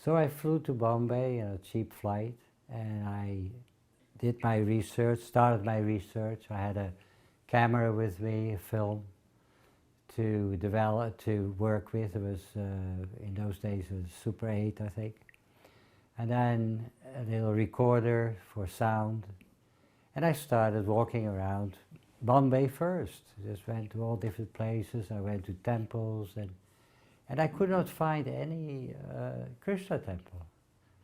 So I flew to Bombay on a cheap flight, and I did my research, started my research. I had a camera with me, a film, to develop, to work with. It was, in those days, it was Super 8, I think. And then a little recorder for sound. And I started walking around Bombay first. Just went to all different places. I went to temples, and I could not find any Krishna temple.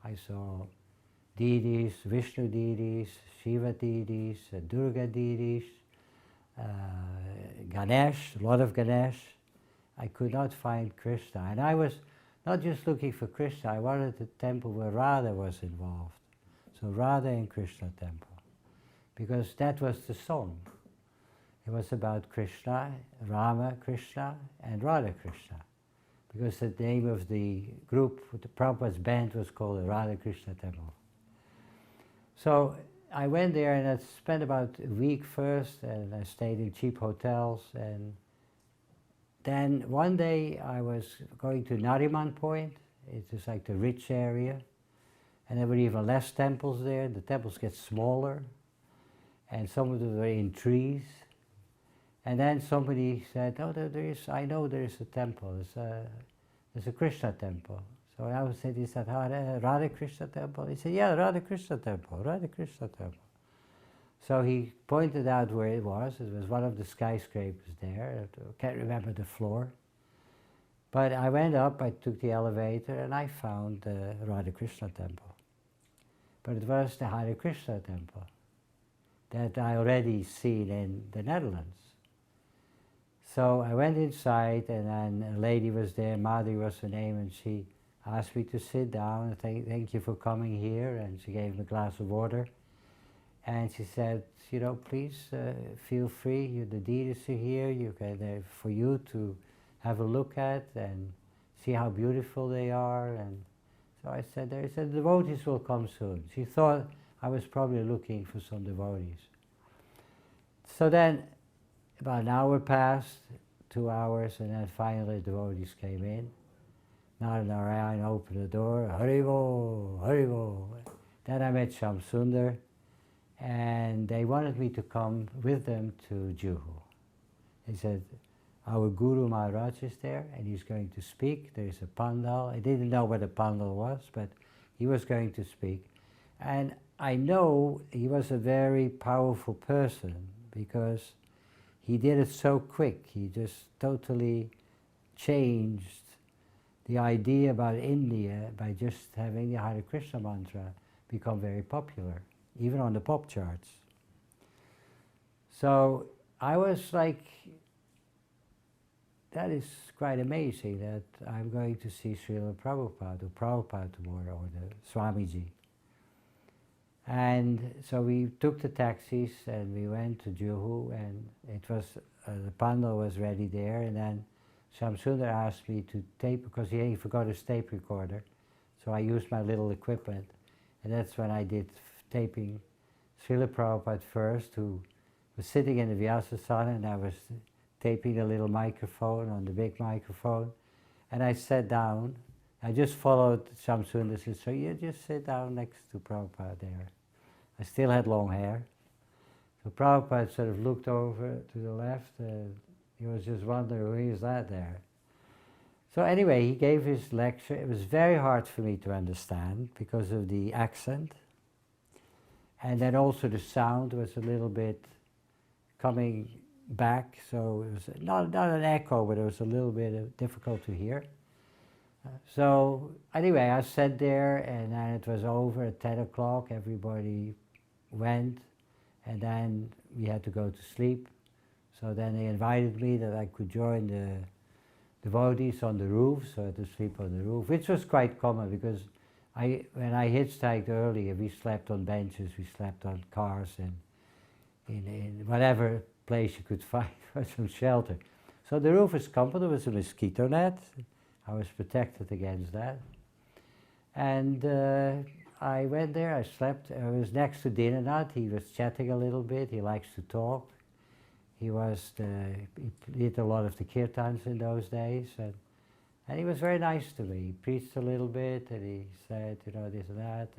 I saw deities, Vishnu deities, Shiva deities, Durga deities, Ganesh, a lot of Ganesh. I could not find Krishna. And I was not just looking for Krishna, I wanted a temple where Radha was involved. So Radha and Krishna temple. Because that was the song. It was about Krishna, Rama Krishna, and Radha Krishna. Because the name of the group, the Prabhupada's band, was called the Radha Krishna Temple. So I went there and I spent about a week first, and I stayed in cheap hotels. And then one day I was going to Nariman Point. It is like the rich area. And there were even less temples there. The temples get smaller. And some of them were in trees. And then somebody said, oh, I know there is a temple. There's a Krishna temple. So I said, is that Radha Krishna temple? He said, yeah, Radha Krishna temple, Radha Krishna temple. So he pointed out where it was. It was one of the skyscrapers there. I can't remember the floor. But I went up, I took the elevator, and I found the Radha Krishna temple. But it was the Hare Krishna temple that I already seen in the Netherlands. So I went inside, and then a lady was there, Madhuri was her name, and she asked me to sit down, and thank you for coming here, and she gave me a glass of water. And she said, you know, please feel free, the deities are here, they're for you to have a look at and see how beautiful they are. And so I said, the devotees will come soon. She thought I was probably looking for some devotees. So then, about an hour passed, 2 hours, and then finally the devotees came in. Narayan opened the door, Haribo, Haribo. Then I met Shyam Sundar, and they wanted me to come with them to Juhu. They said, our Guru Maharaj is there, and he's going to speak. There is a pandal. I didn't know what a pandal was, but he was going to speak. And I know he was a very powerful person, because he did it so quick. He just totally changed the idea about India by just having the Hare Krishna mantra become very popular, even on the pop charts. So I was like, that is quite amazing that I'm going to see Srila Prabhupada, or Prabhupada tomorrow, or the Swamiji. And so we took the taxis and we went to Juhu, and it was, the pandal was ready there, and then Shyam Sundar asked me to tape, because he forgot his tape recorder. So I used my little equipment, and that's when I did taping Srila Prabhupada first, who was sitting in the Vyasasana, and I was taping a little microphone on the big microphone. And I sat down. I just followed Shyam Sundar, said, so you just sit down next to Prabhupada there. I still had long hair. So Prabhupada sort of looked over to the left, and he was just wondering, who is that there? So anyway, he gave his lecture. It was very hard for me to understand because of the accent. And then also the sound was a little bit coming back, so it was not an echo, but it was a little bit difficult to hear. So anyway, I sat there, and then it was over at 10 o'clock. Everybody went, and then we had to go to sleep. So then they invited me that I could join the devotees on the roof, so I had to sleep on the roof, which was quite common, because when I hitchhiked earlier, we slept on benches, we slept on cars, and in whatever place you could find for some shelter. So the roof was comfortable. There was a mosquito net. I was protected against that. And I went there, I slept. I was next to Dinanath. He was chatting a little bit. He likes to talk. He did a lot of the kirtans in those days. And And he was very nice to me. He preached a little bit, and he said, you know, this and that.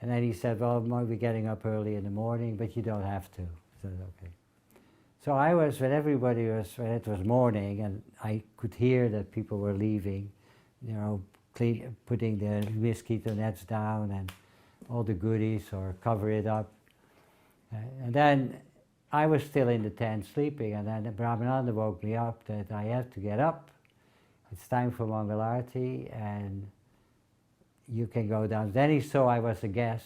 And then he said, well, I might be getting up early in the morning, but you don't have to. I said, okay. So I was, when it was morning, and I could hear that people were leaving, you know, putting the mosquito nets down and all the goodies, or cover it up. And then I was still in the tent sleeping, and then the Brahmananda woke me up that I have to get up. It's time for Mangalarti, and you can go down. Then he saw I was a guest,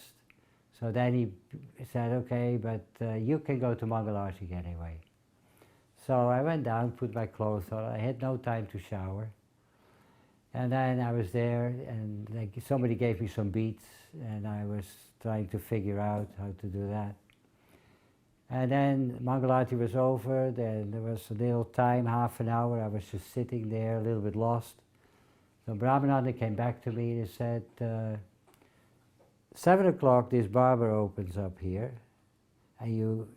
so then he said, okay, but you can go to Mangalarti anyway. So I went down, put my clothes on. I had no time to shower. And then I was there, and somebody gave me some beats, and I was trying to figure out how to do that. And then Mangalarti was over, then there was a little time, half an hour, I was just sitting there, a little bit lost. So Brahmananda came back to me and said, 7 o'clock this barber opens up here, and you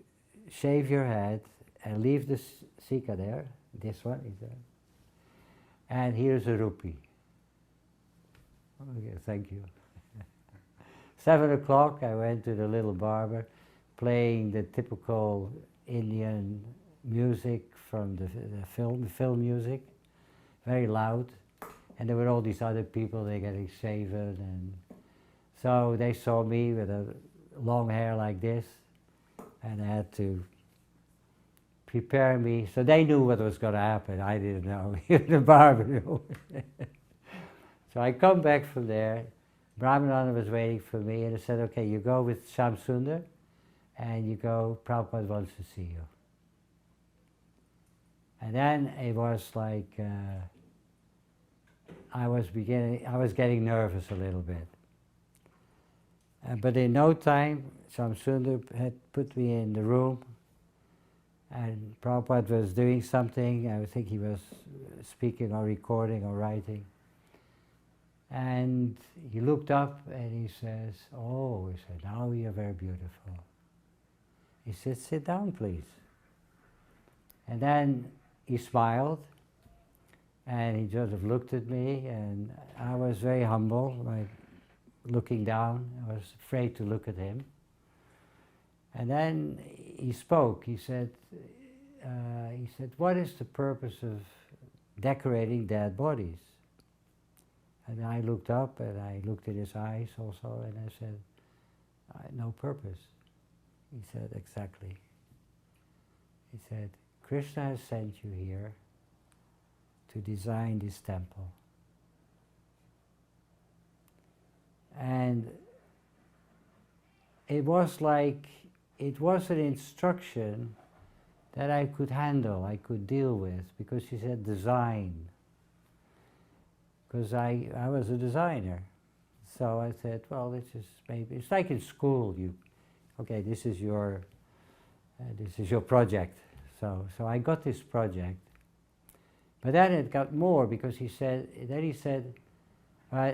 shave your head and leave the Sika there, this one is there, and here's a rupee. Okay, thank you. 7 o'clock I went to the little barber, playing the typical Indian music from the film music, very loud. And there were all these other people, they getting shaven, and so they saw me with a long hair like this, and I had to prepare me. So they knew what was going to happen. I didn't know. The barber knew. So I come back from there. Brahmananda was waiting for me, and I said, okay, you go with Shyam Sundar, and you go, Prabhupada wants to see you. And then it was like, I was getting nervous a little bit. But in no time, Shyam Sundar had put me in the room, and Prabhupada was doing something. I think he was speaking or recording or writing. And he looked up and he says, oh, he said, now you're very beautiful. He said, sit down, please. And then he smiled, and he sort of looked at me, and I was very humble, like looking down. I was afraid to look at him. And then he spoke. He said, what is the purpose of decorating dead bodies? And I looked up, and I looked at his eyes also, and I said, no purpose. He said, exactly. He said, Krishna has sent you here to design this temple. And it was like, it was an instruction that I could handle, I could deal with, because he said design. Because I was a designer. So I said, well, this is maybe, it's like in school, okay, this is your project. So I got this project. But then it got more, because he said,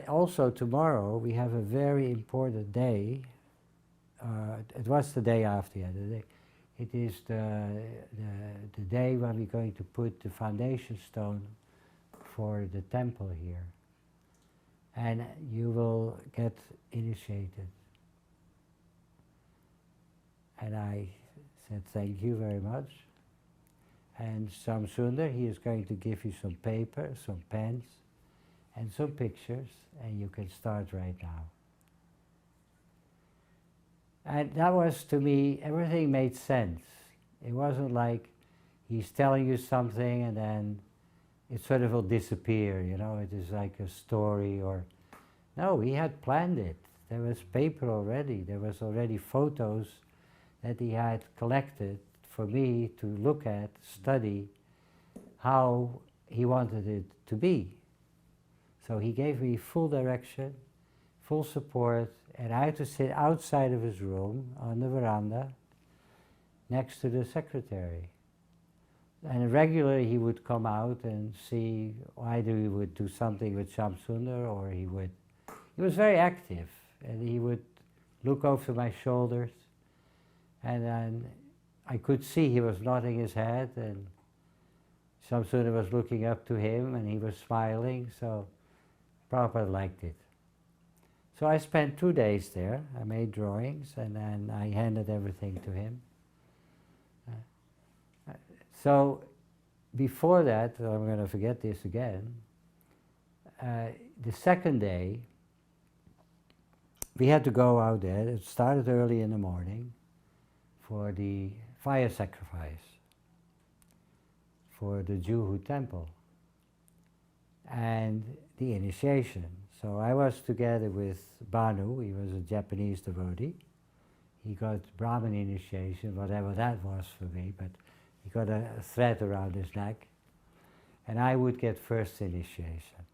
also tomorrow we have a very important day. It was the day after the other day. It is the day when we're going to put the foundation stone for the temple here. And you will get initiated. And I said, thank you very much. And Shyam Sundar, he is going to give you some paper, some pens, and some pictures, and you can start right now. And that was, to me, everything made sense. It wasn't like he's telling you something and then it sort of will disappear, you know, it is like a story or... No, he had planned it. There was paper already. There was already photos that he had collected for me to look at, study how he wanted it to be. So he gave me full direction, full support, and I had to sit outside of his room on the veranda next to the secretary. And regularly he would come out and see, either he would do something with Shyam Sundar, or he was very active, and he would look over my shoulders, and then I could see he was nodding his head, and Shamsuna was looking up to him and he was smiling, so Prabhupada liked it. So I spent 2 days there. I made drawings and then I handed everything to him. So before that, I'm going to forget this again, the second day, we had to go out there. It started early in the morning for the fire sacrifice for the Juhu temple and the initiation. So I was together with Banu. He was a Japanese devotee. He got Brahmin initiation, whatever that was for me, but he got a thread around his neck, and I would get first initiation.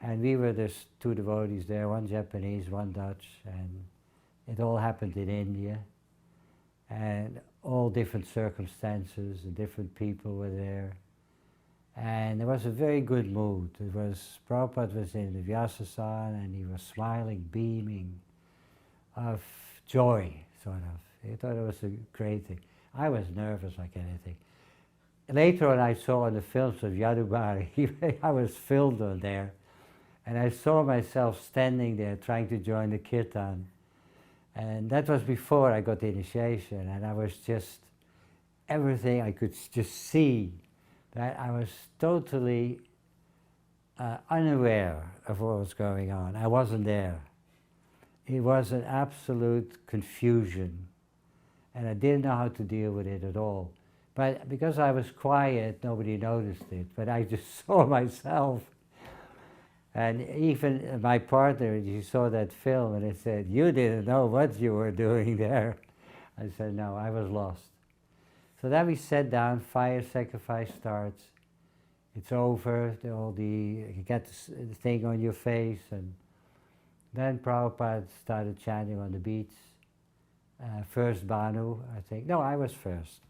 And we were just 2 devotees there, 1 Japanese, 1 Dutch, and it all happened in India, and all different circumstances, and different people were there. And there was a very good mood. It was, Prabhupada was in the Vyasasana and he was smiling, beaming of joy, sort of. He thought it was a great thing. I was nervous like anything. Later on I saw on the films of Yadubari, I was filmed on there, and I saw myself standing there trying to join the kirtan. And that was before I got the initiation, and I was just, everything I could just see, that I was totally unaware of what was going on. I wasn't there. It was an absolute confusion, and I didn't know how to deal with it at all. But because I was quiet, nobody noticed it, but I just saw myself. And even my partner, she saw that film and he said, "You didn't know what you were doing there." I said, "No, I was lost." So then we sat down, fire sacrifice starts, it's over, you get the thing on your face, and then Prabhupada started chanting on the beach. First Banu, I think, no, I was first.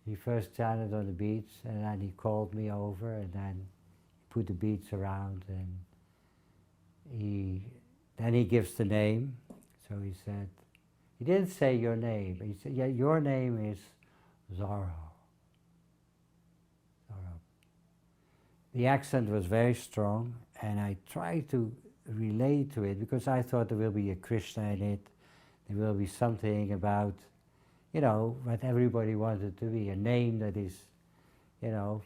He first chanted on the beach, and then he called me over, and then put the beads around, and then he gives the name. So he said, he didn't say your name. He said, "Yeah, your name is Zorro." Zorro. The accent was very strong, and I tried to relate to it because I thought there will be a Krishna in it. There will be something about, you know, what everybody wanted to be, a name that is, you know,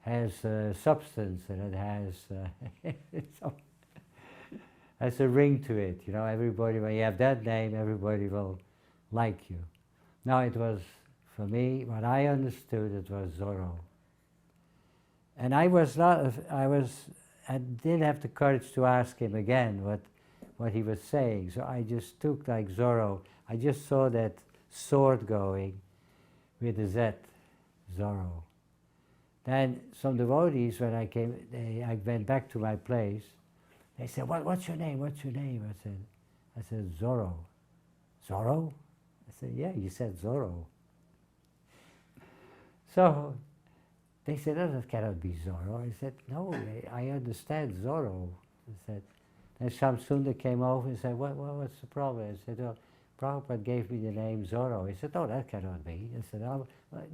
has substance, and it has a ring to it. You know, everybody, when you have that name, everybody will like you. Now it was, for me, what I understood, it was Zorro. And I didn't have the courage to ask him again what he was saying. So I just took like Zorro. I just saw that sword going with a Z, Zorro. Then some devotees, when I went back to my place, they said, "What's your name? What's your name?" I said, "Zorro." "Zorro?" I said, "Yeah, you said Zorro." So they said, "Oh, that cannot be Zorro." I said, "No, I understand Zorro." I said, then Shamsunda came over and said, "What's the problem?" I said, "Oh, Prabhupada gave me the name Zorro." He said, "Oh, that cannot be." I said,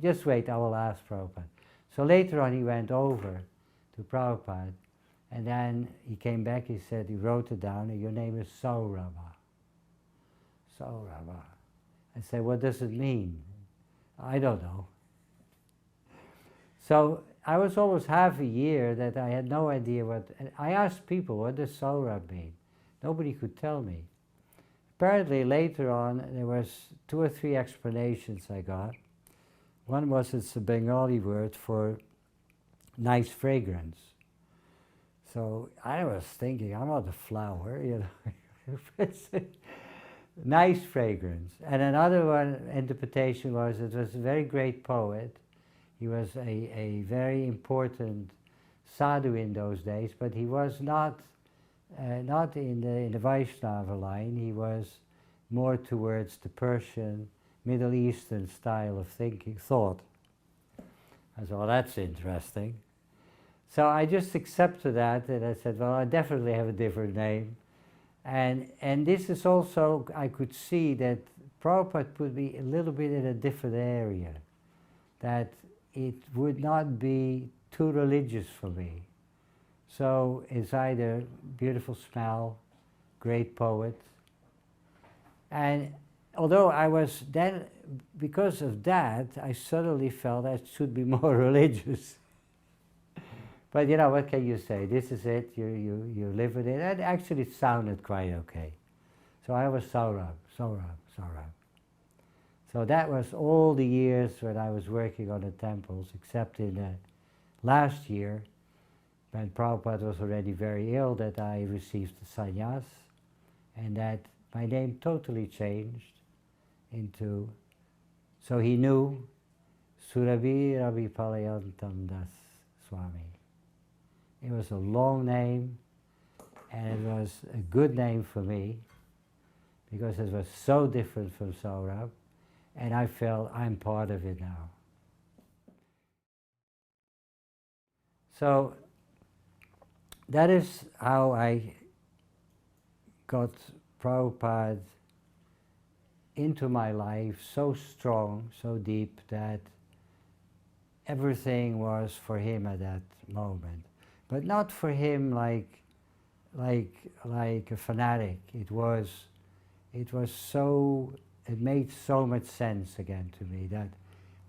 "Just wait, I will ask Prabhupada." So later on he went over to Prabhupada, and then he came back, he said, he wrote it down, and "Your name is Saurabha." Saurabha. I said, "What does it mean?" "I don't know." So I was almost half a year that I had no idea what, and I asked people, "What does Saurabha mean?" Nobody could tell me. Apparently later on there was 2 or 3 explanations I got. One was it's a Bengali word for nice fragrance. So I was thinking, I'm not a flower, you know. It's nice fragrance. And another one interpretation was it was a very great poet. He was a very important sadhu in those days, but he was not in the Vaishnava line. He was more towards the Persian, Middle Eastern style of thought. I thought, that's interesting. So I just accepted that, and I said, well, I definitely have a different name. And this is also, I could see that Prabhupada put me a little bit in a different area. That it would not be too religious for me. So it's either beautiful smell, great poet, and although I was then, because of that, I suddenly felt I should be more religious. But you know, what can you say? This is it, you live with it. And actually it sounded quite okay. So I was Saurabh. So that was all the years when I was working on the temples, except in the last year, when Prabhupada was already very ill, that I received the sannyas, and that my name totally changed into, so he knew, Surabhir Abhipalayantam Das Swami. It was a long name, and it was a good name for me, because it was so different from Saurabh, and I felt I'm part of it now. So that is how I got Prabhupada into my life so strong, so deep, that everything was for him at that moment. But not for him like a fanatic. It made so much sense again to me that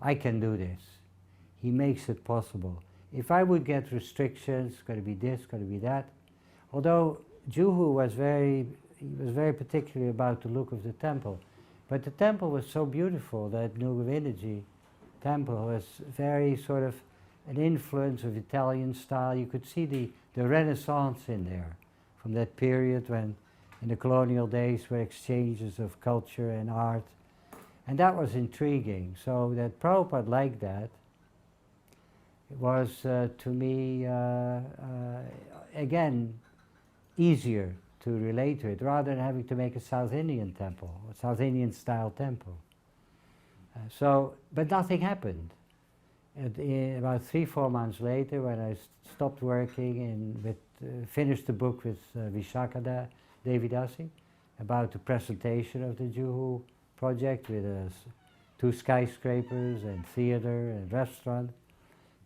I can do this. He makes it possible. If I would get restrictions, got to be this, got to be that. Although Juhu was very particular about the look of the temple, but the temple was so beautiful, that Nugavinaji temple was very sort of an influence of Italian style. You could see the Renaissance in there, from that period when, in the colonial days, were exchanges of culture and art. And that was intriguing. So that Prabhupada liked that. It was, to me, again, easier to relate to it, rather than having to make a South Indian temple, a South Indian style temple. But nothing happened. About 3-4 months later, when I stopped working finished the book with Vishakha Devidasi about the presentation of the Juhu project with 2 skyscrapers and theater and restaurant,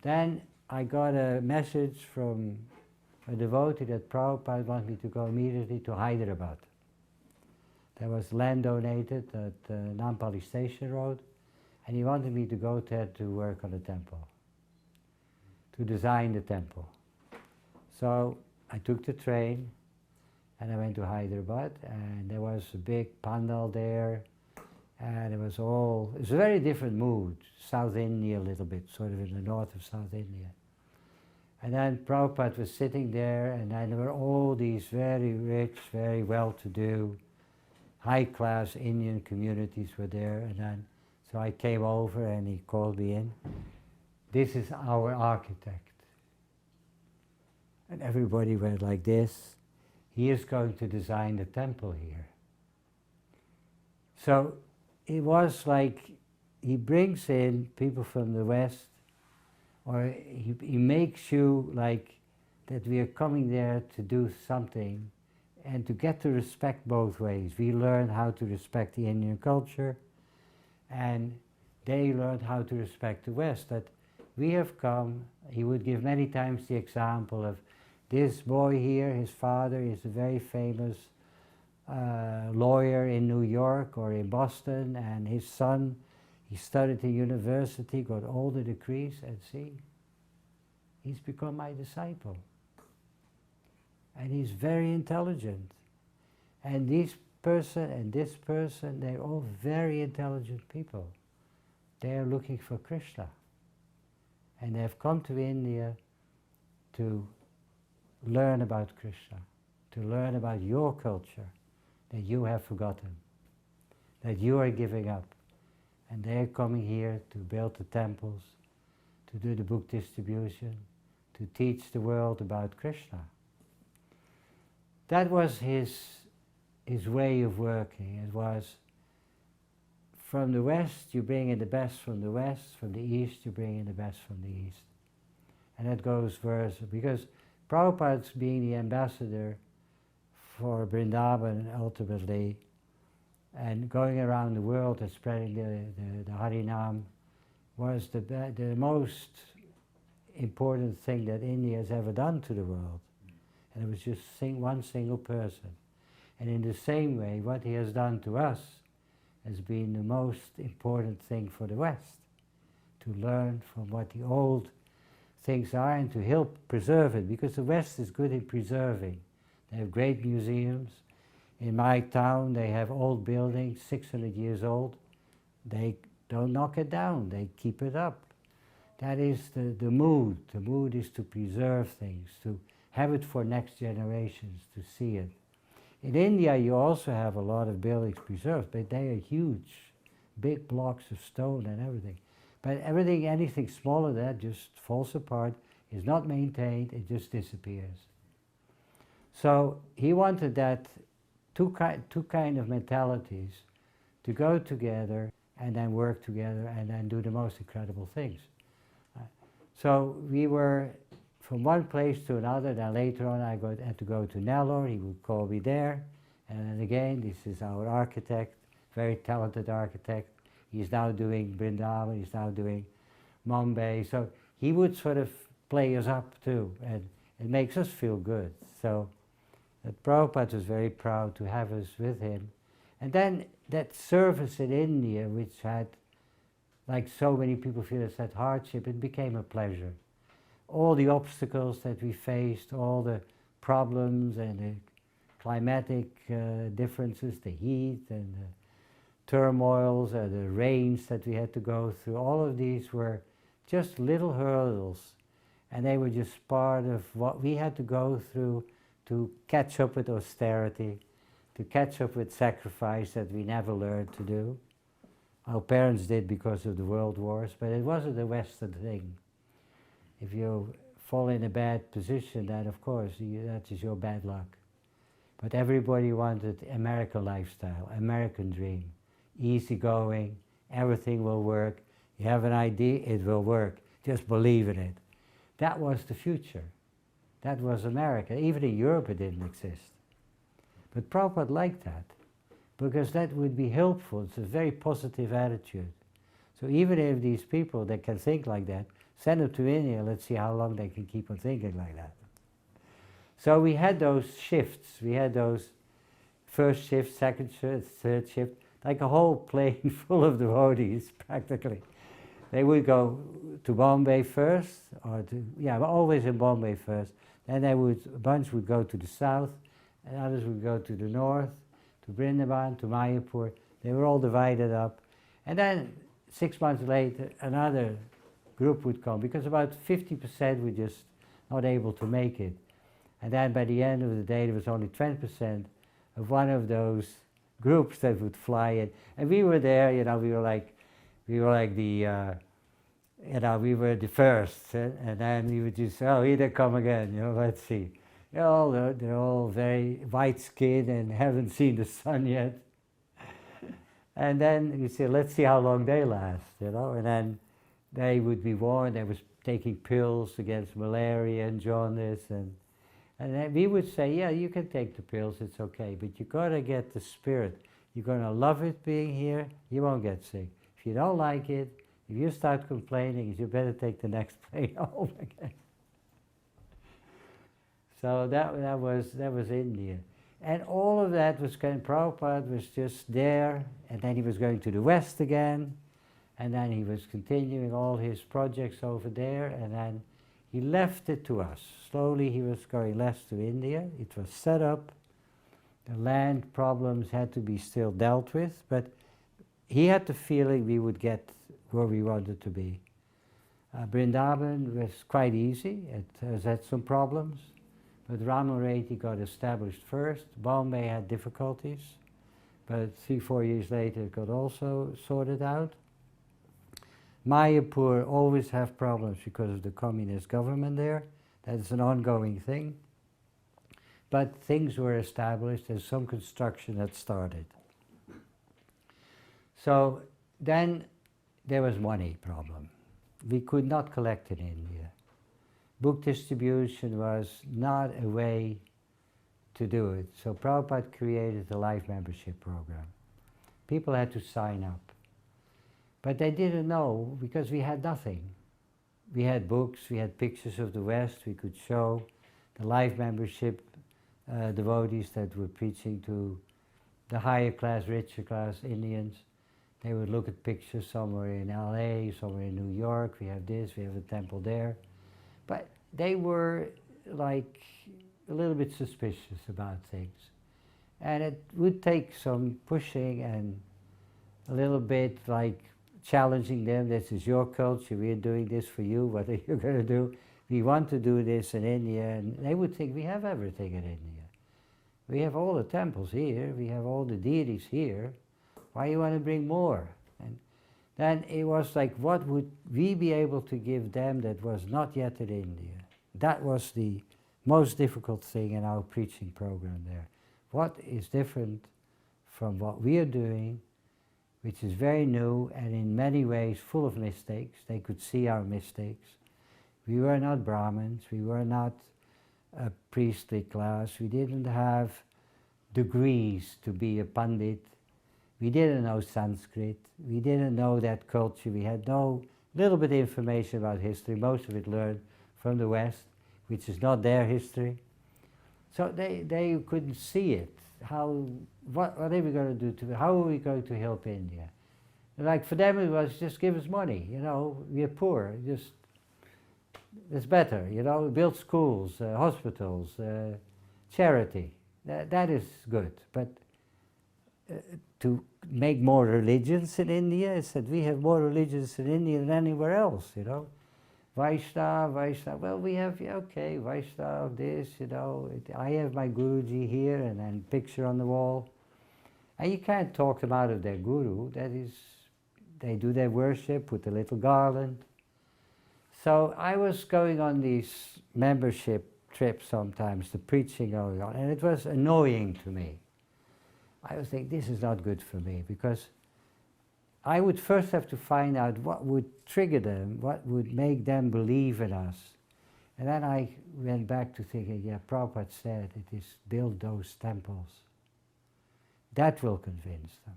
then I got a message from a devotee that Prabhupada wanted me to go immediately to Hyderabad. There was land donated at Nampally Station Road, and he wanted me to go there to work on the temple, to design the temple. So I took the train, and I went to Hyderabad, and there was a big pandal there, and it was a very different mood, South India a little bit, sort of in the north of South India. And then Prabhupada was sitting there, and then there were all these very rich, very well-to-do, high-class Indian communities were there, and then so I came over and he called me in. This is our architect. And everybody went like this. He is going to design the temple here. So it was like he brings in people from the West, or he makes you like that we are coming there to do something and to get to respect both ways. We learn how to respect the Indian culture, and they learned how to respect the West. That we have come, he would give many times the example of this boy here, his father is a very famous lawyer in New York or in Boston, and his son, he studied at university, got all the degrees, and see, he's become my disciple. And he's very intelligent. And this person and this person, they're all very intelligent people. They are looking for Krishna. And they have come to India to learn about Krishna, to learn about your culture that you have forgotten, that you are giving up. And they're coming here to build the temples, to do the book distribution, to teach the world about Krishna. That was his way of working. It was, from the West you bring in the best from the West, from the East you bring in the best from the East. And that goes versa, because Prabhupada's being the ambassador for Vrindavan ultimately, and going around the world and spreading the Harinam, was the most important thing that India has ever done to the world. And it was just one single person. And in the same way, what he has done to us has been the most important thing for the West, to learn from what the old things are and to help preserve it, because the West is good in preserving. They have great museums. In my town, they have old buildings, 600 years old. They don't knock it down, they keep it up. That is the mood. The mood is to preserve things, to have it for next generations, to see it. In India, you also have a lot of buildings preserved, but they are huge, big blocks of stone and everything. But anything smaller than that just falls apart, is not maintained, it just disappears. So he wanted that two kind of mentalities to go together and then work together and then do the most incredible things. So we were from one place to another, then later on I had to go to Nellore, he would call me there, and then again, this is our architect, very talented architect. He's now doing Vrindavan, he's now doing Mumbai, so he would sort of play us up too, and it makes us feel good. So Prabhupada was very proud to have us with him. And then that service in India, which had, like so many people feel it's had hardship, it became a pleasure. All the obstacles that we faced, all the problems and the climatic differences, the heat and the turmoils, the rains that we had to go through, all of these were just little hurdles, and they were just part of what we had to go through to catch up with austerity, to catch up with sacrifice that we never learned to do. Our parents did because of the world wars, but it wasn't a Western thing. If you fall in a bad position, then of course that is your bad luck. But everybody wanted American lifestyle, American dream. Easy going, everything will work. You have an idea, it will work. Just believe in it. That was the future. That was America. Even in Europe it didn't exist. But Prabhupada liked that, because that would be helpful. It's a very positive attitude. So even if these people that can think like that, send them to India, let's see how long they can keep on thinking like that. So we had those shifts. We had those first shift, second shift, third shift, like a whole plane full of devotees, practically. They would go to Bombay first, or always in Bombay first. Then a bunch would go to the south, and others would go to the north, to Vrindavan, to Mayapur. They were all divided up. And then 6 months later, another group would come, because about 50% were just not able to make it. And then by the end of the day, there was only 20% of one of those groups that would fly in. And we were there, we were like the, we were the first. And then we would just, oh, here they come again, let's see. They're all very white-skinned and haven't seen the sun yet. And then we said, let's see how long they last, And then they would be warned. They was taking pills against malaria and jaundice, and then we would say, yeah, you can take the pills, it's okay, but you gotta get the spirit. You're gonna love it being here, you won't get sick. If you don't like it, if you start complaining, you better take the next plane home again. So that was India. And all of that was Prabhupada was just there, and then he was going to the West again, and then he was continuing all his projects over there, and then he left it to us. Slowly he was going less to India. It was set up. The land problems had to be still dealt with, but he had the feeling we would get where we wanted to be. Vrindavan was quite easy. It has had some problems, but Ramareti got established first. Bombay had difficulties, but 3-4 years later it got also sorted out. Mayapur always have problems because of the communist government there. That's an ongoing thing. But things were established and some construction had started. So then there was money problem. We could not collect in India. Book distribution was not a way to do it. So Prabhupada created a life membership program. People had to sign up. But they didn't know because we had nothing. We had books, we had pictures of the West, we could show the life membership devotees that were preaching to the higher class, richer class Indians. They would look at pictures somewhere in LA, somewhere in New York, we have this, we have a temple there. But they were like a little bit suspicious about things. And it would take some pushing and a little bit like challenging them. This is your culture, we're doing this for you, what are you going to do? We want to do this in India. And they would think we have everything in India. We have all the temples here, we have all the deities here. Why you want to bring more? And then it was like, what would we be able to give them that was not yet in India? That was the most difficult thing in our preaching program there. What is different from what we are doing, which is very new and in many ways full of mistakes. They could see our mistakes. We were not Brahmins, we were not a priestly class, we didn't have degrees to be a pandit, we didn't know Sanskrit, we didn't know that culture, we had no little bit of information about history, most of it learned from the West, which is not their history. So they couldn't see it. What are we going to do how are we going to help India? Like for them it was just give us money, you know, we're poor, just it's better, you know, build schools, hospitals, charity. That is good. But to make more religions in India, I said we have more religions in India than anywhere else, you know. Vaishnava, well we have, yeah, okay, Vaishnava, this, you know, I have my Guruji here and then picture on the wall. And you can't talk them out of their Guru, that is, they do their worship with a little garland. So I was going on these membership trips sometimes, the preaching going on, and it was annoying to me. I was thinking, this is not good for me, because I would first have to find out what would trigger them, what would make them believe in us. And then I went back to thinking, yeah, Prabhupada said it is build those temples. That will convince them.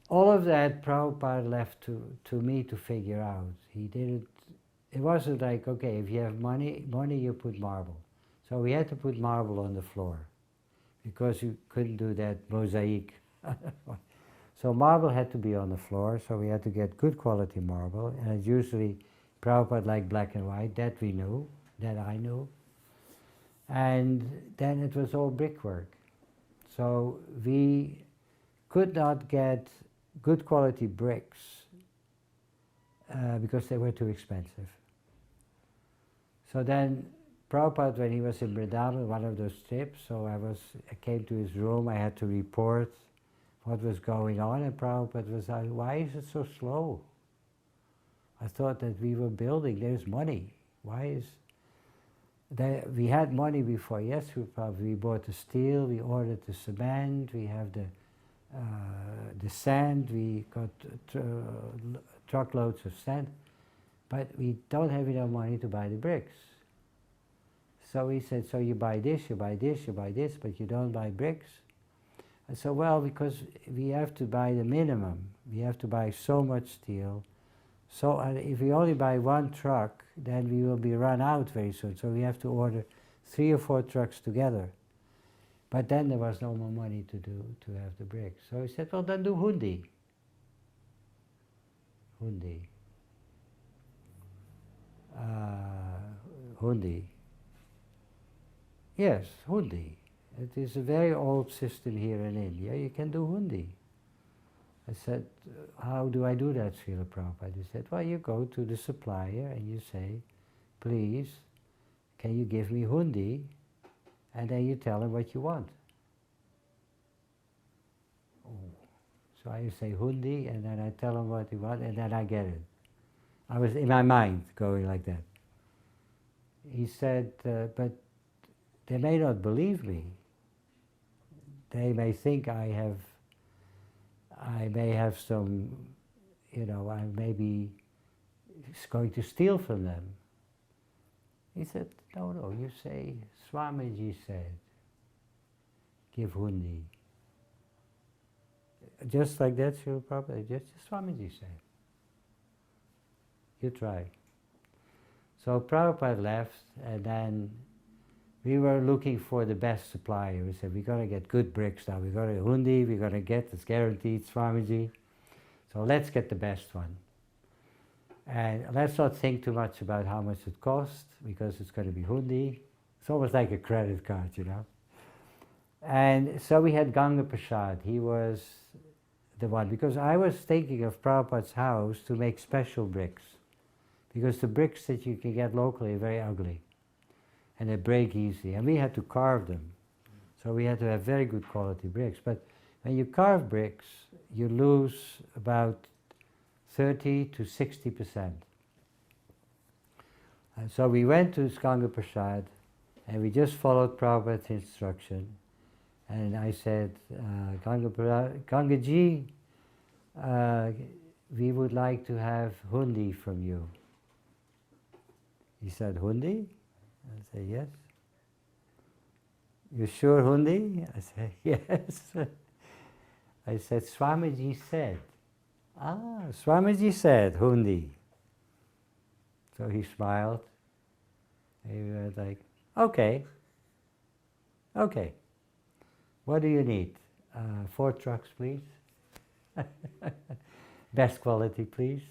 All of that Prabhupada left to me to figure out. He didn't, it wasn't like, okay, if you have money you put marble. So we had to put marble on the floor, because you couldn't do that mosaic. So marble had to be on the floor, so we had to get good quality marble, and it's usually Prabhupada liked black and white, that we knew, that I knew. And then it was all brickwork. So we could not get good quality bricks because they were too expensive. So then Prabhupada, when he was in Vrindavan, one of those trips, so I came to his room, I had to report what was going on, and Prabhupada was like, why is it so slow? I thought that we were building, there's money. Why is... we had money before, yes, we bought the steel, we ordered the cement, we have the sand, we got truckloads of sand, but we don't have enough money to buy the bricks. So he said, so you buy this, you buy this, you buy this, but you don't buy bricks? I said, well, because we have to buy the minimum. We have to buy so much steel. So if we only buy one truck, then we will be run out very soon. So we have to order 3 or 4 trucks together. But then there was no more money to have the bricks. So he said, well, then do hundi. Hundi. Hundi. Yes, hundi. It is a very old system here in India. You can do hundi. I said, how do I do that, Srila Prabhupada? He said, well, you go to the supplier and you say, please, can you give me hundi? And then you tell him what you want. Oh. So I say hundi, and then I tell him what he wants, and then I get it. I was in my mind going like that. He said, but they may not believe me. They may think I may have some, you know, I may be going to steal from them. He said, no, you say, Swamiji said, give hundi. just like that, Srila Prabhupada, just Swamiji said. You try. So Prabhupada left, and then we were looking for the best supplier. We said, we're going to get good bricks now. We've got a hundi, we're going to get, it's guaranteed, Swamiji. So let's get the best one. And let's not think too much about how much it costs, because it's going to be hundi. It's almost like a credit card, you know. And so we had Ganga Prasad. He was the one, because I was thinking of Prabhupada's house to make special bricks, because the bricks that you can get locally are very ugly, and they break easily, and we had to carve them. So we had to have very good quality bricks. But when you carve bricks, you lose about 30 to 60%. And so we went to Ganga Prasad, and we just followed Prabhupada's instruction. And I said, Gangaji, we would like to have hundi from you. He said, hundi? I said, yes. You sure hundi? I said, yes. I said, Swamiji said. Ah, Swamiji said hundi. So he smiled. He was like, okay, okay. What do you need? 4 trucks, please. Best quality, please.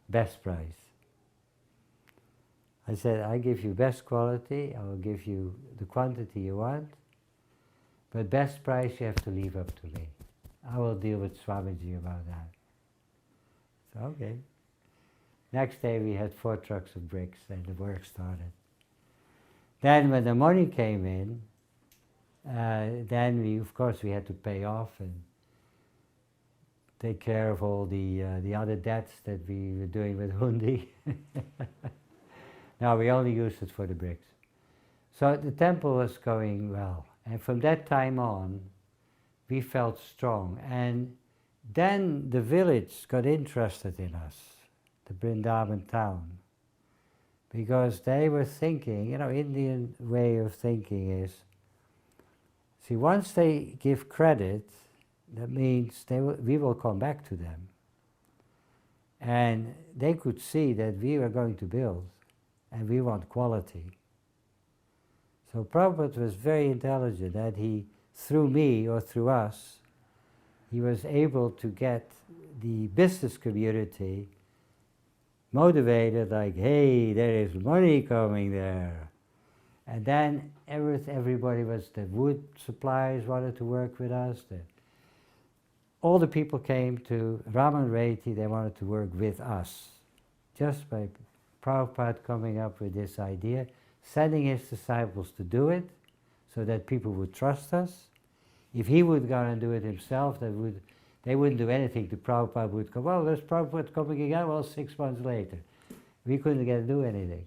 Best price. I said, I give you best quality, I will give you the quantity you want, but best price you have to leave up to me. I will deal with Swamiji about that. So, okay. Next day we had 4 trucks of bricks, and the work started. Then when the money came in, then we, of course, we had to pay off and take care of all the other debts that we were doing with hundi. No, we only used it for the bricks. So the temple was going well, and from that time on, we felt strong. And then the village got interested in us, the Vrindavan town, because they were thinking, you know, Indian way of thinking is, see, once they give credit, that means we will come back to them. And they could see that we were going to build, and we want quality. So Prabhupada was very intelligent, that he, through me or through us, he was able to get the business community motivated, like, hey, there is money coming there. And then everybody was, the wood suppliers wanted to work with us. All the people came to Raman Reti, they wanted to work with us. Just by Prabhupada coming up with this idea, sending his disciples to do it, so that people would trust us. If he would go and do it himself, they wouldn't do anything to Prabhupada. Would come, well, there's Prabhupada coming again, well, 6 months later. We couldn't get to do anything.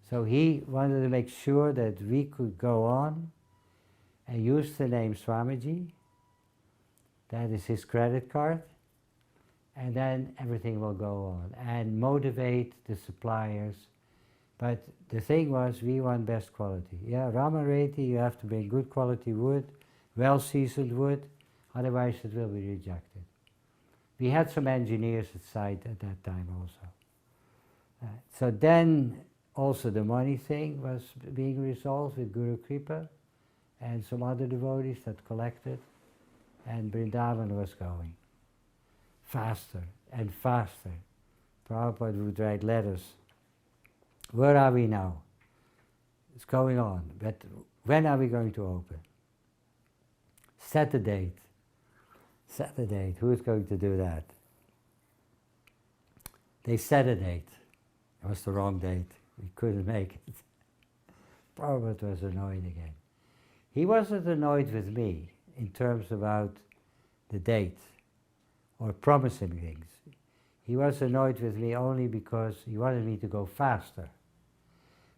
So he wanted to make sure that we could go on and use the name Swamiji. That is his credit card. And then everything will go on. And motivate the suppliers. But the thing was, we want best quality. Yeah, Ramareti, you have to bring good quality wood, well-seasoned wood, otherwise it will be rejected. We had some engineers at site at that time also. So then also the money thing was being resolved with Guru Kripa and some other devotees that collected, and Vrindavan was going faster and faster. Prabhupada would write letters. Where are we now? It's going on, but when are we going to open? Set the date. Set the date. Who is going to do that? They set a date. It was the wrong date. We couldn't make it. Prabhupada was annoyed again. He wasn't annoyed with me in terms about the date or promising things. He was annoyed with me only because he wanted me to go faster.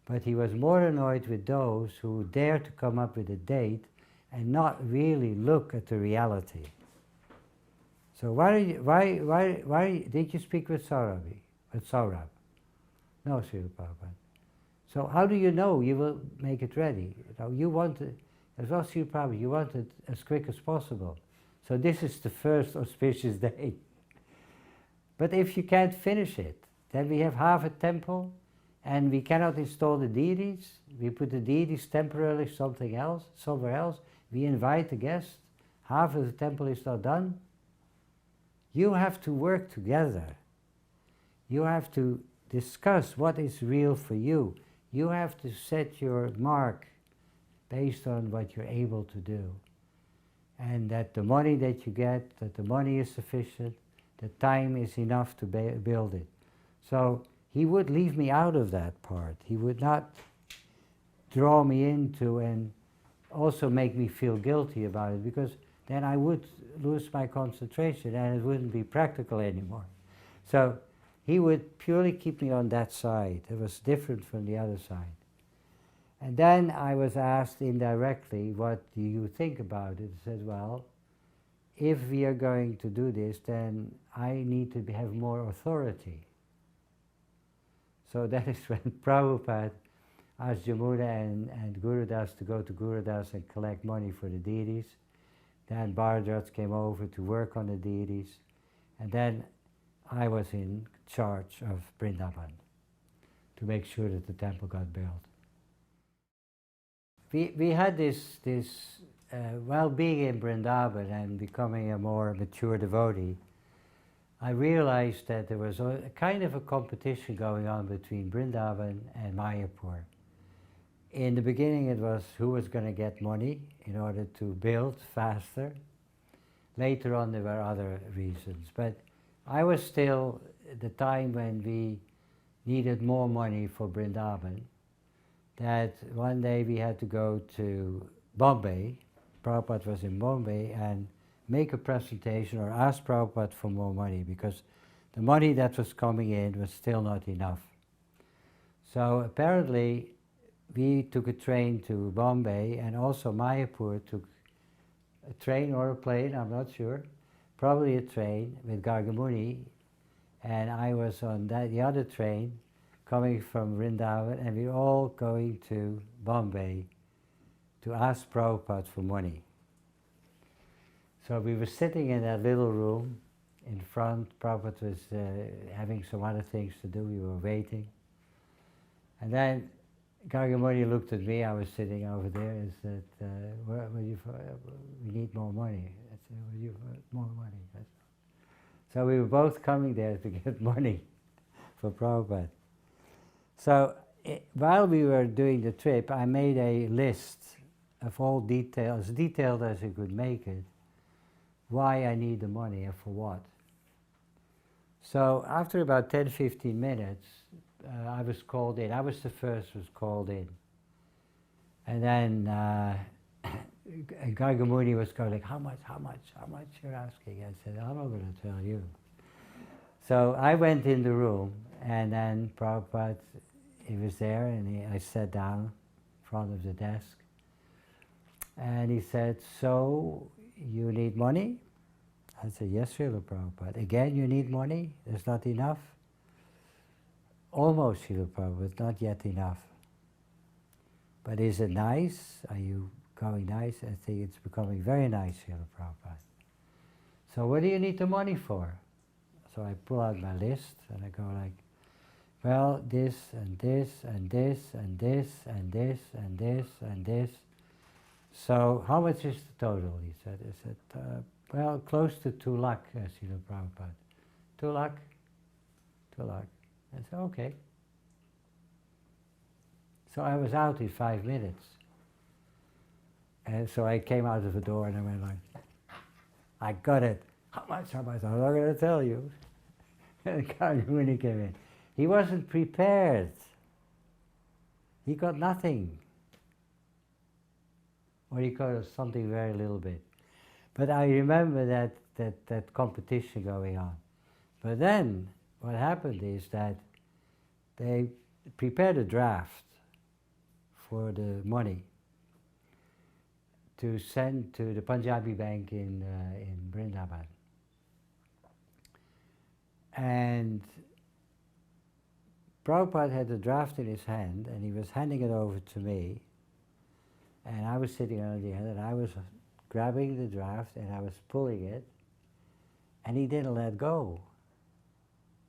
But he was more annoyed with those who dare to come up with a date and not really look at the reality. So why did you speak with Saurabh? No, Srila Prabhupada. So how do you know you will make it ready? You want it, as well, Srila Prabhupada, you want it as quick as possible. So this is the first auspicious day. But if you can't finish it, then we have half a temple and we cannot install the deities. We put the deities temporarily somewhere else. We invite the guests. Half of the temple is not done. You have to work together. You have to discuss what is real for you. You have to set your mark based on what you're able to do. And that the money that you get, that the money is sufficient, the time is enough to build it. So he would leave me out of that part. He would not draw me into and also make me feel guilty about it, because then I would lose my concentration and it wouldn't be practical anymore. So he would purely keep me on that side. It was different from the other side. And then I was asked indirectly, what do you think about it? I said, well, if we are going to do this, then I need to have more authority. So that is when Prabhupada asked Jamuna and Gurudas to go to Gurudas and collect money for the deities. Then Bharadwaj came over to work on the deities. And then I was in charge of Vrindavan to make sure that the temple got built. We had this while being in Vrindavan and becoming a more mature devotee, I realized that there was a kind of a competition going on between Vrindavan and Mayapur. In the beginning it was who was going to get money in order to build faster. Later on there were other reasons, but I was still at the time when we needed more money for Vrindavan, that one day we had to go to Bombay. Prabhupada was in Bombay, and make a presentation or ask Prabhupada for more money, because the money that was coming in was still not enough. So apparently we took a train to Bombay, and also Mayapur took a train or a plane, I'm not sure, probably a train with Gargamuni, and I was on the other train coming from Vrindavan, and we were all going to Bombay to ask Prabhupada for money. So we were sitting in that little room in front. Prabhupada was having some other things to do. We were waiting. And then Gargamuni looked at me. I was sitting over there and said, we need more money. I said, more money. So we were both coming there to get money for Prabhupada. So while we were doing the trip, I made a list of all details, as detailed as I could make it, why I need the money and for what. So after about 10-15 minutes, I was called in. I was the first who was called in. And then Gargamuni was going like, how much you're asking? I said, I'm not going to tell you. So I went in the room, and then Prabhupada, he was there, and I sat down in front of the desk. And he said, so you need money? I said, yes, Srila Prabhupada. Again, you need money? There's not enough? Almost, Srila Prabhupada, not yet enough. But is it nice? Are you going nice? I think it's becoming very nice, Srila Prabhupada. So what do you need the money for? So I pull out my list and I go like, well, this and this and this and this and this and this and this. So how much is the total? He said. I said, well, close to 2 lakh, Srila Prabhupada. 2 lakh? 2 lakh. I said, okay. So I was out in 5 minutes. And so I came out of the door and I went like, I got it. How much? I'm not going to tell you. And Gargamuni came in. He wasn't prepared. He got nothing. Or he got something very little bit. But I remember that competition going on. But then what happened is that they prepared a draft for the money to send to the Punjabi Bank in Vrindavan. And Prabhupada had the draft in his hand, and he was handing it over to me, and I was sitting on the end, and I was grabbing the draft and I was pulling it, and he didn't let go.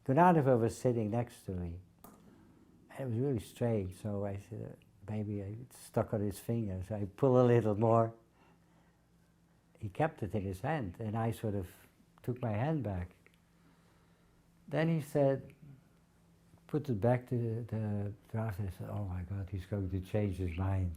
Gunadeva was sitting next to me. And it was really strange, so I said, maybe I stuck on his finger, so I pull a little more. He kept it in his hand, and I sort of took my hand back. Then he said, put it back to the draft. I said, oh my God, he's going to change his mind.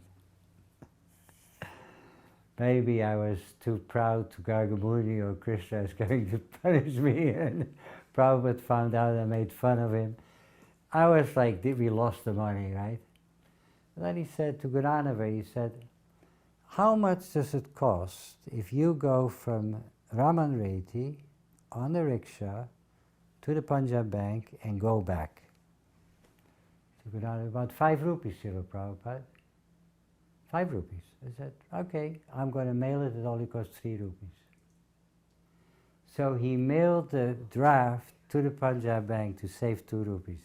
Maybe I was too proud to Gargamuni, or Krishna is going to punish me, and Prabhupada found out I made fun of him. I was like, we lost the money, right? And then he said to Gunanava, he said, how much does it cost if you go from Raman Reti on the rickshaw to the Punjab Bank and go back? So Gunanava, about 5 rupees, Srila Prabhupada. 5 rupees. I said, okay, I'm going to mail it, it only costs 3 rupees. So he mailed the draft to the Punjab Bank to save 2 rupees.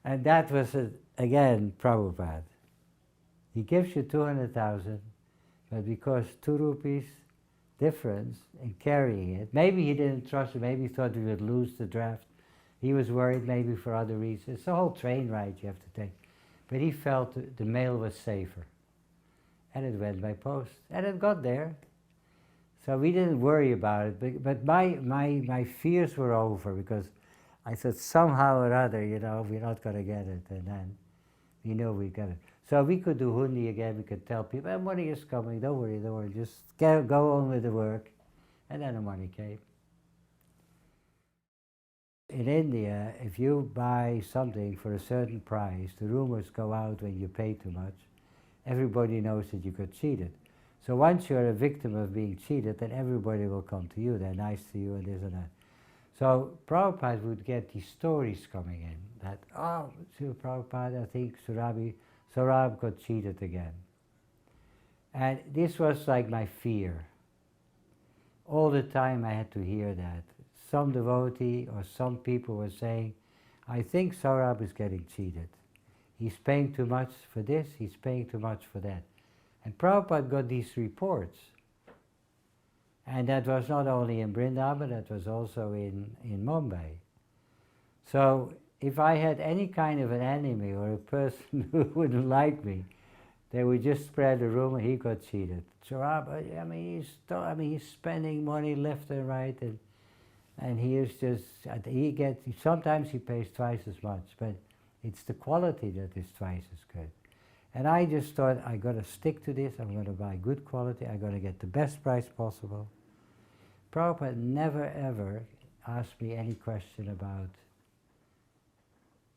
And that was, again, Prabhupada. He gives you 200,000, but because 2 rupees difference in carrying it, maybe he didn't trust it, maybe he thought we would lose the draft. He was worried maybe for other reasons. It's a whole train ride you have to take. But he felt the mail was safer. And it went by post. And it got there. So we didn't worry about it. But my fears were over, because I thought somehow or other, you know, we're not going to get it. And then we knew we got it. So we could do hundi again. We could tell people, money is coming. Don't worry, don't worry. Just go on with the work. And then the money came. In India, if you buy something for a certain price, the rumors go out when you pay too much. Everybody knows that you got cheated. So once you're a victim of being cheated, then everybody will come to you. They're nice to you and this and that. So Prabhupada would get these stories coming in that, oh, Srila Prabhupada, I think Saurabh got cheated again. And this was like my fear. All the time I had to hear that. Some devotee or some people were saying, I think Saurabh is getting cheated. He's paying too much for this, he's paying too much for that. And Prabhupada got these reports. And that was not only in Vrindavan, that was also in Mumbai. So if I had any kind of an enemy or a person who wouldn't like me, they would just spread the rumor he got cheated. Saurabh, I mean, he's spending money left and right, and he is just, sometimes he pays twice as much, but it's the quality that is twice as good. And I just thought, I got to stick to this, I'm going to buy good quality, I'm going to get the best price possible. Prabhupada never ever asked me any question about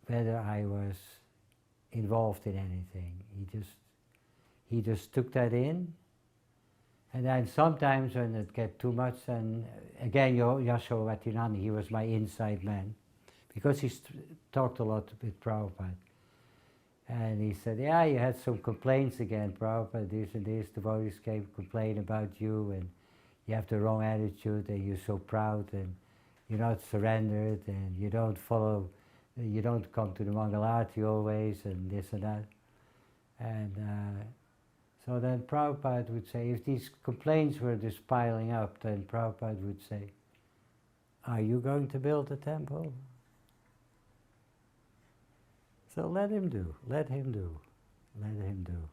whether I was involved in anything. He just took that in. And then sometimes when it get too much, and again, Yashoda Vatinani, he was my inside man, because he talked a lot with Prabhupada. And he said, yeah, you had some complaints again, Prabhupada, this and this, devotees came complain about you, and you have the wrong attitude, and you're so proud, and you're not surrendered, and you don't follow, you don't come to the Mangalarti always, and this and that. And so then Prabhupada would say, if these complaints were just piling up, then Prabhupada would say, are you going to build a temple? So let him do, let him do, let him do.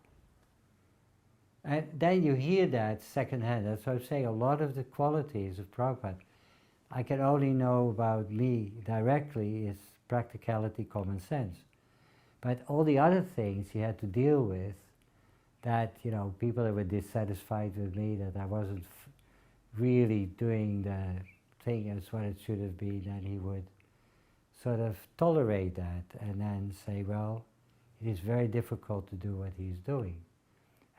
And then you hear that secondhand. That's why I say a lot of the qualities of Prabhupada, I can only know about me directly is practicality, common sense. But all the other things he had to deal with, that, you know, people that were dissatisfied with me, that I wasn't really doing the thing as what it should have been, and he would sort of tolerate that and then say, well, it is very difficult to do what he's doing.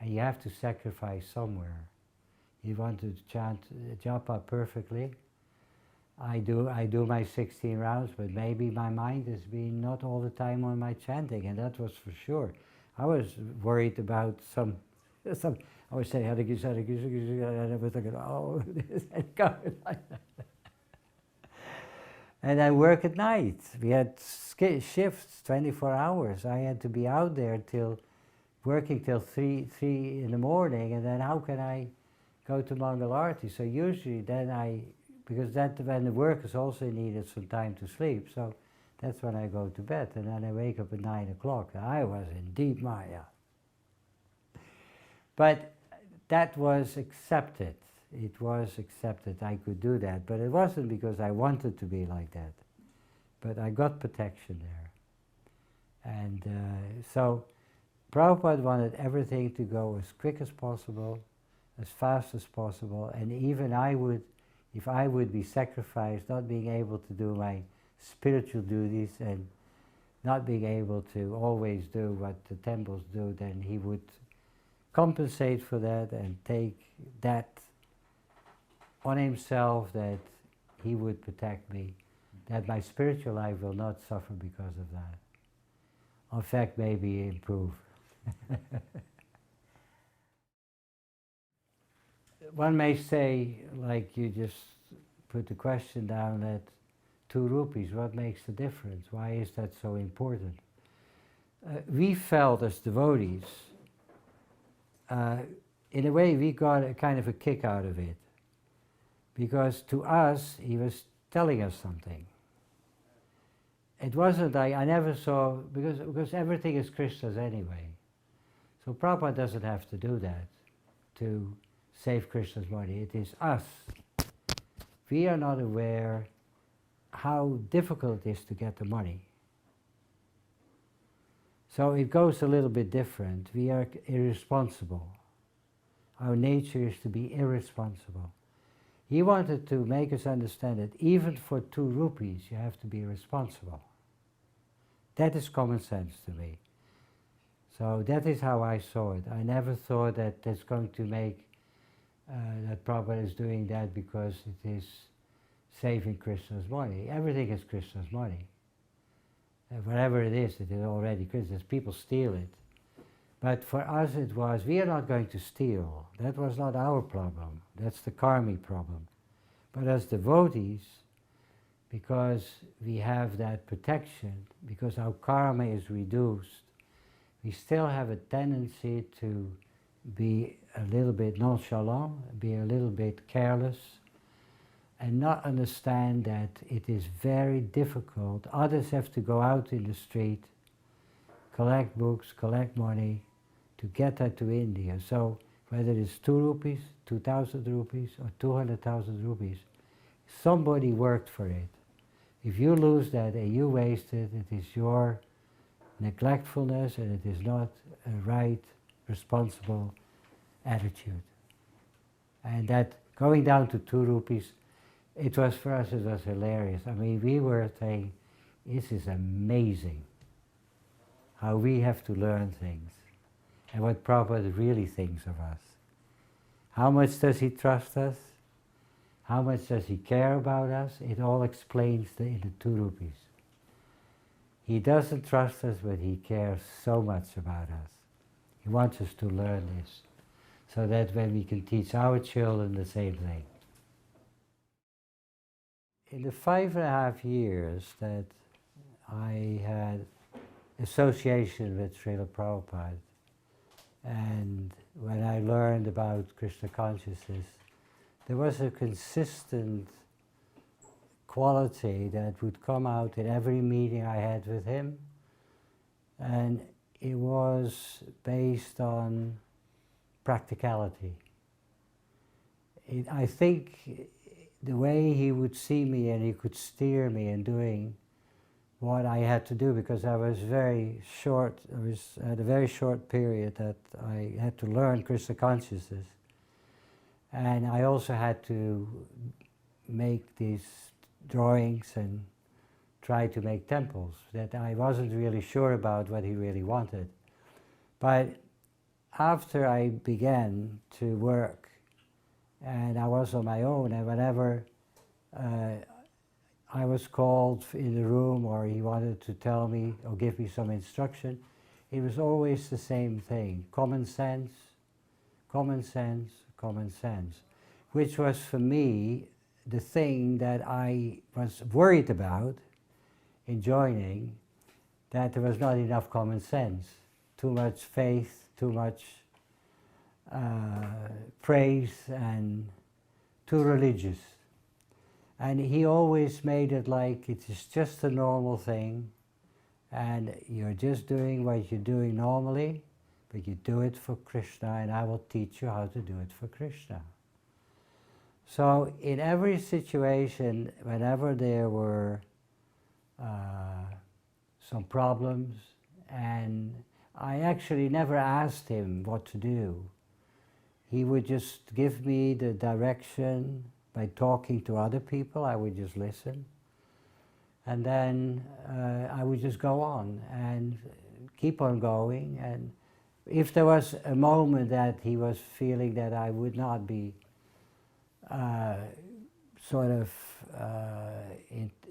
And you have to sacrifice somewhere. You want to chant japa perfectly. I do my 16 rounds, but maybe my mind has been not all the time on my chanting, and that was for sure. I was worried about some I was saying, Hare Krishna, Hare Krishna, and I was thinking, oh, this and going like that. And I work at night. We had shifts, 24 hours. I had to be out there till working till 3 in the morning, and then how can I go to Mangal Arati? So usually then because that when the workers also needed some time to sleep, so that's when I go to bed, and then I wake up at 9 o'clock. I was in deep Maya. But that was accepted. It was accepted I could do that, but it wasn't because I wanted to be like that. But I got protection there. And so Prabhupada wanted everything to go as quick as possible, as fast as possible, and even if I would be sacrificed, not being able to do my spiritual duties and not being able to always do what the temples do, then he would compensate for that and take that on himself, that he would protect me, that my spiritual life will not suffer because of that. In fact, maybe improve. One may say, like you just put the question down, that 2 rupees, what makes the difference? Why is that so important? We felt as devotees, in a way we got a kind of a kick out of it, because to us he was telling us something. It wasn't like, I never saw, because everything is Krishna's anyway. So Prabhupada doesn't have to do that to save Krishna's money. It is us. We are not aware how difficult it is to get the money. So it goes a little bit different. We are irresponsible. Our nature is to be irresponsible. He wanted to make us understand that even for 2 rupees you have to be responsible. That is common sense to me. So that is how I saw it. I never thought that that's going to make, that Prabhupada is doing that because it is saving Krishna's money. Everything is Krishna's money. Whatever it is already Krishna's. People steal it. But for us it was, we are not going to steal. That was not our problem. That's the karmic problem. But as devotees, because we have that protection, because our karma is reduced, we still have a tendency to be a little bit nonchalant, be a little bit careless, and not understand that it is very difficult. Others have to go out in the street, collect books, collect money, to get that to India. So whether it's 2 rupees, 2,000 rupees, or 200,000 rupees, somebody worked for it. If you lose that and you waste it, it is your neglectfulness and it is not a right, responsible attitude. And that going down to 2 rupees, it was for us, it was hilarious. I mean, we were saying, this is amazing how we have to learn things and what Prabhupada really thinks of us. How much does he trust us? How much does he care about us? It all explains in the 2 rupees. He doesn't trust us, but he cares so much about us. He wants us to learn this, so that when we can teach our children the same thing. In the 5.5 years that I had association with Srila Prabhupada, and when I learned about Krishna consciousness, there was a consistent quality that would come out in every meeting I had with him, and it was based on practicality. I think the way he would see me and he could steer me in doing what I had to do, because I was very short, I had a very short period that I had to learn Krishna consciousness. And I also had to make these drawings and try to make temples that I wasn't really sure about what he really wanted. But after I began to work, and I was on my own, and whenever I was called in the room or he wanted to tell me or give me some instruction, it was always the same thing: common sense, common sense, common sense, which was for me the thing that I was worried about in joining, that there was not enough common sense, too much faith, too much praise and too religious. And he always made it like it is just a normal thing, and you're just doing what you're doing normally, but you do it for Krishna, and I will teach you how to do it for Krishna. So in every situation, whenever there were some problems, and I actually never asked him what to do. He would just give me the direction by talking to other people. I would just listen. And then I would just go on and keep on going. And if there was a moment that he was feeling that I would not be sort of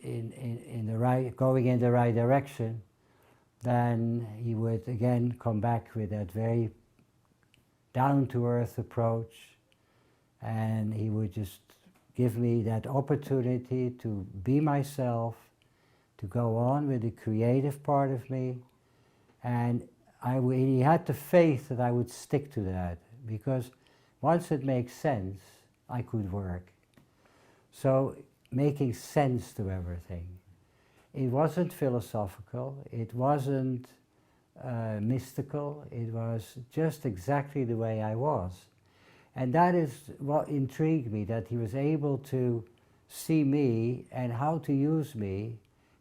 in the right, going in the right direction, then he would again come back with that very down-to-earth approach, and he would just give me that opportunity to be myself, to go on with the creative part of me, and he had the faith that I would stick to that, because once it makes sense, I could work. So making sense to everything. It wasn't philosophical, it wasn't mystical, it was just exactly the way I was. And that is what intrigued me, that he was able to see me and how to use me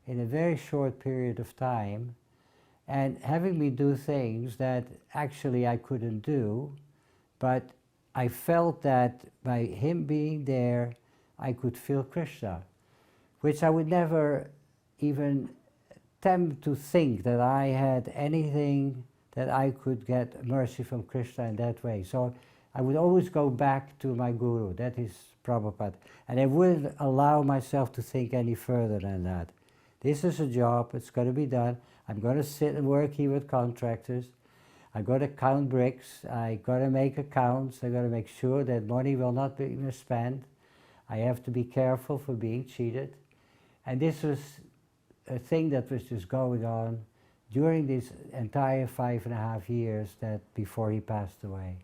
in a very short period of time, and having me do things that actually I couldn't do, but I felt that by him being there, I could feel Krishna, which I would never even attempt to think that I had anything that I could get mercy from Krishna in that way. So I would always go back to my guru, that is Prabhupada, and I wouldn't allow myself to think any further than that. This is a job, it's got to be done. I'm going to sit and work here with contractors. I got to count bricks, I got to make accounts, I got to make sure that money will not be misspent. I have to be careful for being cheated. And this was a thing that was just going on during this entire 5.5 years that before he passed away.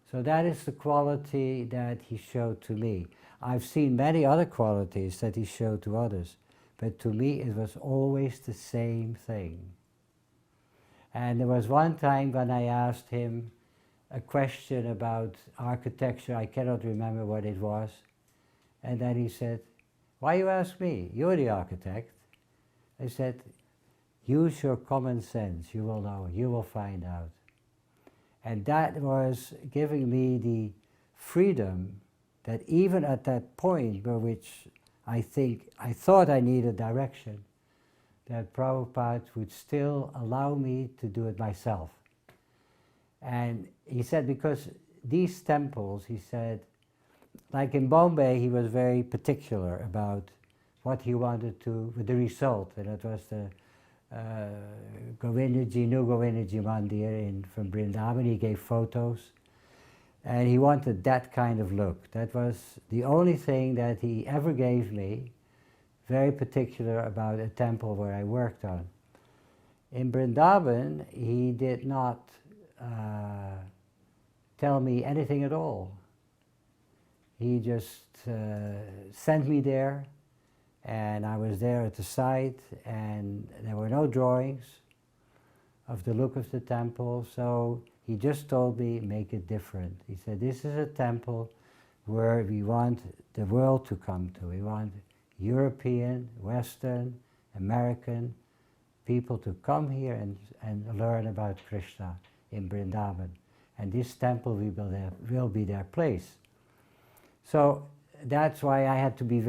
So that is the quality that he showed to me. I've seen many other qualities that he showed to others, but to me it was always the same thing. And there was one time when I asked him a question about architecture, I cannot remember what it was, and then he said, "Why you ask me? You're the architect." I said, "Use your common sense, you will know, you will find out." And that was giving me the freedom that even at that point where which I thought I needed direction, that Prabhupada would still allow me to do it myself. And he said, because these temples, he said, like in Bombay, he was very particular about what he wanted to, with the result, and it was the Govindaji, New Govindaji Mandir from Vrindavan. He gave photos, and he wanted that kind of look. That was the only thing that he ever gave me, very particular about a temple where I worked on. In Vrindavan, he did not tell me anything at all. He just sent me there, and I was there at the site, and there were no drawings of the look of the temple, so he just told me, make it different. He said, this is a temple where we want the world to come to. We want European, Western, American people to come here and learn about Krishna in Vrindavan. And this temple will be their place. So that's why I had to be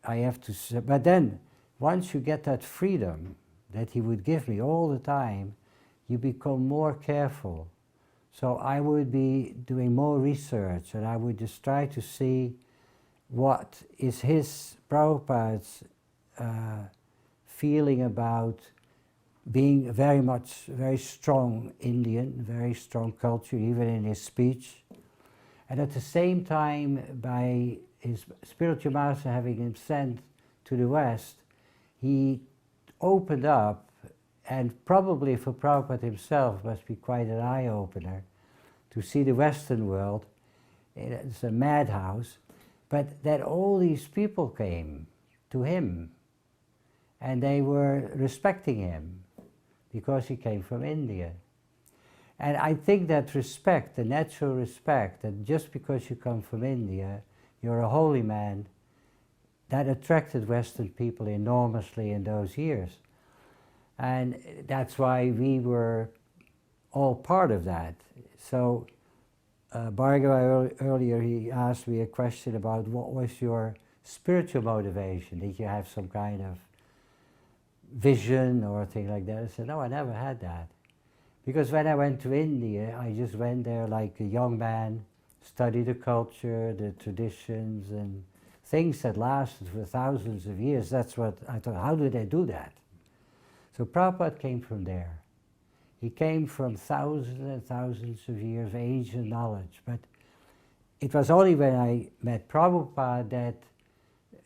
but then once you get that freedom that he would give me all the time, you become more careful. So I would be doing more research, and I would just try to see what is Prabhupada's feeling about being very strong Indian, very strong culture, even in his speech. And at the same time, by his spiritual master having him sent to the West, he opened up and probably for Prabhupada himself must be quite an eye-opener to see the Western world, it's a madhouse, but that all these people came to him and they were respecting him because he came from India. And I think that respect, the natural respect, that just because you come from India, you're a holy man, that attracted Western people enormously in those years. And that's why we were all part of that. So Bhargava earlier, he asked me a question about what was your spiritual motivation? Did you have some kind of vision or a thing like that? I said, no, I never had that. Because when I went to India, I just went there like a young man, studied the culture, the traditions, and things that lasted for thousands of years. That's what I thought, how do they do that? So Prabhupada came from there. He came from thousands and thousands of years of ancient knowledge. But it was only when I met Prabhupada that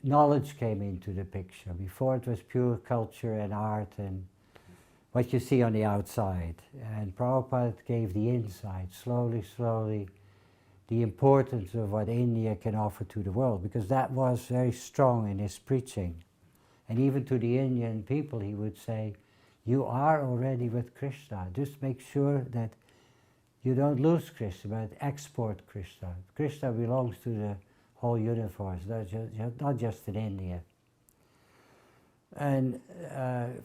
knowledge came into the picture. Before it was pure culture and art and what you see on the outside. And Prabhupada gave the insight, slowly, slowly, the importance of what India can offer to the world, because that was very strong in his preaching. And even to the Indian people he would say, you are already with Krishna. Just make sure that you don't lose Krishna, but export Krishna. Krishna belongs to the whole universe, not just in India. And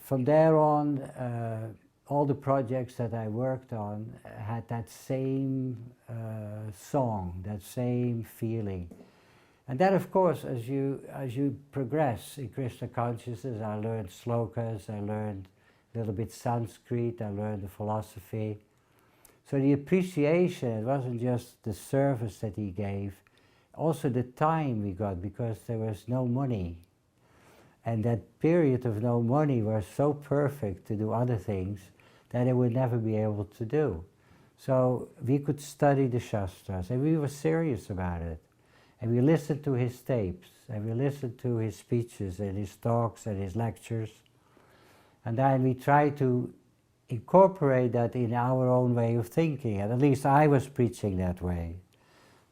from there on, all the projects that I worked on had that same song, that same feeling. And then, of course, as you progress in Krishna consciousness, I learned slokas, I learned a little bit Sanskrit, I learned the philosophy. So the appreciation, it wasn't just the service that he gave, also the time we got, because there was no money. And that period of no money was so perfect to do other things that I would never be able to do. So we could study the Shastras, and we were serious about it. And we listened to his tapes, and we listened to his speeches and his talks and his lectures. And then we tried to incorporate that in our own way of thinking, and at least I was preaching that way.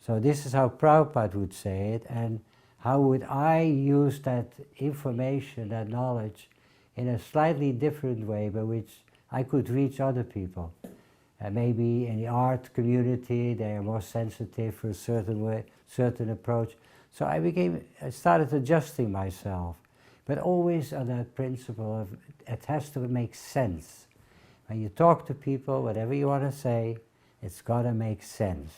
So this is how Prabhupada would say it, and how would I use that information, that knowledge, in a slightly different way by which I could reach other people. Maybe in the art community, they are more sensitive for a certain way, certain approach. So I started adjusting myself, but always on that principle of it has to make sense. When you talk to people, whatever you want to say, it's got to make sense.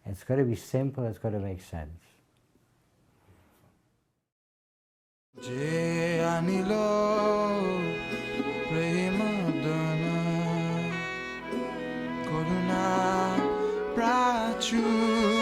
It's got to be simple, it's got to make sense. Je anilo premadana koruna prachu